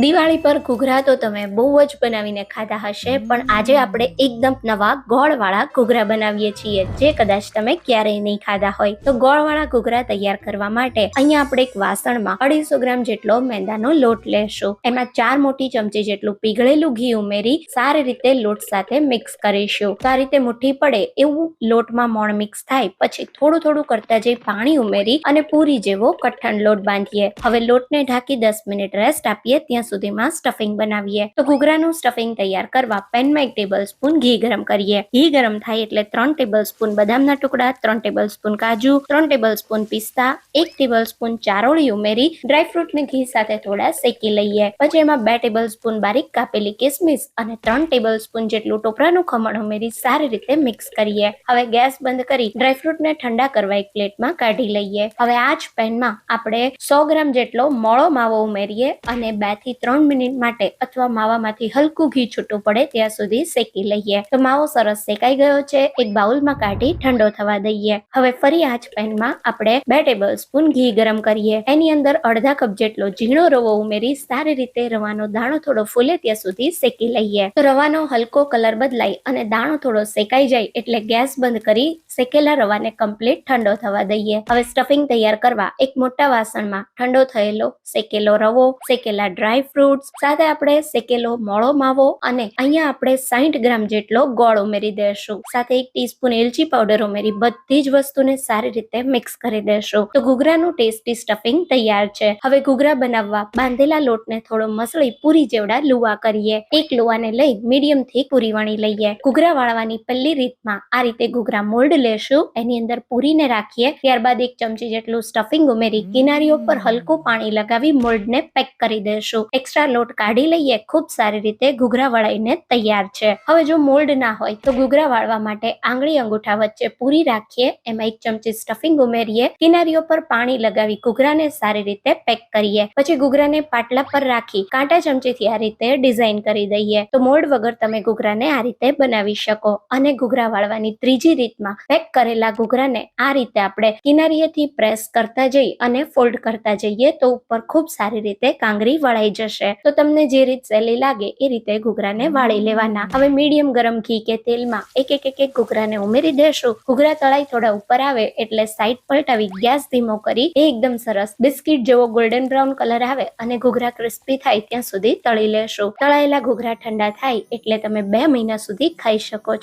દિવાળી પર ઘૂઘરા તો તમે બહુ જ બનાવીને ખાધા હશે, પણ આજે આપણે એકદમ નવા ગોળવાળા ઘૂઘરા બનાવીએ છીએ, જે કદાચ તમે ક્યારેય નહીં ખાધા હોય. તો ગોળવાળા ઘૂઘરા તૈયાર કરવા માટે અહીંયા આપણે એક વાસણમાં 250 ગ્રામ જેટલો મેંદાનો લોટ લેશું. એમાં 4 મોટી ચમચી જેટલું પીગળેલું ઘી ઉમેરી સારી રીતે લોટ સાથે મિક્સ કરીશું. તો આ રીતે મુઠ્ઠી પડે એવું લોટમાં મોણ મિક્સ થાય પછી થોડું થોડું કરતા જઈ પાણી ઉમેરી અને પૂરી જેવો કઠણ લોટ બાંધીએ. હવે લોટને ઢાંકી 10 મિનિટ રેસ્ટ આપીએ. ત્યાં સુધીમાં સ્ટફિંગ બનાવીએ. તો ઘૂઘરાનું સ્ટફિંગ તૈયાર કરવા પેનમાં 1 ટેબલ સ્પૂન ઘી ગરમ કરીએ. ઘી ગરમ થાય એટલે 3 ટેબલ સ્પૂન બદામના ટુકડા, 3 ટેબલ સ્પૂન કાજુ, 3 ટેબલ સ્પૂન પિસ્તા, 1 ટેબલ સ્પૂન ચારોળી ઉમેરી ડ્રાયફ્રૂટને ઘી સાથે થોડા શેકી લઈએ. પછી એમાં 2 ટેબલ સ્પૂન બારીક કાપેલી કિસમિસ અને 3 ટેબલ સ્પૂન જેટલું ટોપરાનું ખમણ ઉમેરી સારી રીતે મિક્સ કરીએ. હવે ગેસ બંધ કરી ડ્રાયફ્રૂટને ઠંડા કરવા એક પ્લેટમાં કાઢી લઈએ. હવે આ જ પેનમાં આપણે 100 ગ્રામ જેટલો મોળો માવો ઉમેરીએ અને 2 થી 3 મિનિટ માટે અથવા માવામાંથી હલકું ઘી છૂટું પડે ત્યાં સુધી શેકી લઈએ. તો માવો સરસ શેકાઈ ગયો છે. એક બાઉલમાં કાઢી ઠંડો થવા દઈએ. હવે ફરી આ જ પેનમાં આપણે 2 ટેબલ સ્પૂન ઘી ગરમ કરીએ. એની અંદર અડધા કપ જેટલો ઝીણો રવો ઉમેરી સારી રીતે રવાનો દાણો થોડો ફૂલે ત્યાં સુધી શેકી લઈએ. તો રવાનો હલકો કલર બદલાય અને દાણો થોડો શેકાઈ જાય એટલે ગેસ બંધ કરી શેકેલા રવાને કમ્પ્લીટ ઠંડો થવા દઈએ. હવે સ્ટફિંગ તૈયાર કરવા એક મોટા વાસણમાં ઠંડો થયેલો શેકેલો રવો, શેકેલા ડ્રાય ફ્રૂટ્સ સાથે આપણે શેકેલો મોળો માવો અને અહીંયા આપણે 60 ગ્રામ જેટલો ગોળ ઉમેરી દેશું. સાથે 1 ટીસ્પૂન એલચી પાવડર ઉમેરી બધી જ વસ્તુને સારી રીતે મિક્સ કરી દેશું. તો ઘૂઘરાનું ટેસ્ટી સ્ટફિંગ તૈયાર છે. હવે ઘૂઘરા બનાવવા બાંધેલા લોટને થોડો મસળી પૂરી જેવડા લુવા કરીએ. એક લુવાને લઈ મીડિયમ થી પૂરી વણી લઈએ. ઘૂઘરા વાળવાની પહેલી રીતમાં આ રીતે ઘૂઘરા મોલ્ડ લેશું. એની અંદર પૂરીને રાખીએ. ત્યારબાદ 1 ચમચી જેટલું સ્ટફિંગ ઉમેરી કિનારીઓ પર હલકું પાણી લગાવી મોલ્ડને પેક કરી દેશું. એક્સ્ટ્રા લોટ કાઢી લઈએ. ખૂબ સારી રીતે ઘૂઘરા વળાઈને તૈયાર છે. હવે જો મોલ્ડ ના હોય તો ઘૂઘરા વાળવા માટે આંગળી અંગૂઠા વચ્ચે પૂરી રાખીએ. એમાં 1 ચમચી સ્ટફિંગ ઉમેરીએ. કિનારીઓ પર પાણી લગાવી ઘૂઘરાને સારી રીતે પેક કરીએ. પછી ઘૂઘરાને પાટલા પર રાખી કાંટા ચમચીથી આ રીતે ડિઝાઇન કરી દઈએ. તો મોલ્ડ વગર તમે ઘૂઘરાને આ રીતે બનાવી શકો. અને ઘૂઘરા વાળવાની ત્રીજી રીતમાં પેક કરેલા ઘૂઘરાને આ રીતે આપણે કિનારીએથી પ્રેસ કરતા જઈ અને ફોલ્ડ કરતા જઈએ તો ઉપર ખૂબ સારી રીતે કાંગરી વળાઈ જશે. તો તમને જે રીત સહેલી લાગે એ રીતે ઘૂઘરાને વાળી લેવાના. હવે મીડિયમ ગરમ ઘી કે તેલમાં એક એક ઘૂઘરાને ઉમેરી દેશું. ઘૂઘરા તળાઈ થોડા ઉપર આવે એટલે સાઈડ પલટાવી ગેસ ધીમો કરી એકદમ સરસ બિસ્કિટ જેવો ગોલ્ડન બ્રાઉન કલર આવે અને ઘૂઘરા ક્રિસ્પી થાય ત્યાં સુધી તળી લેશું. તળાયેલા ઘૂઘરા ઠંડા થાય એટલે તમે 2 મહિના સુધી ખાઈ શકો છો.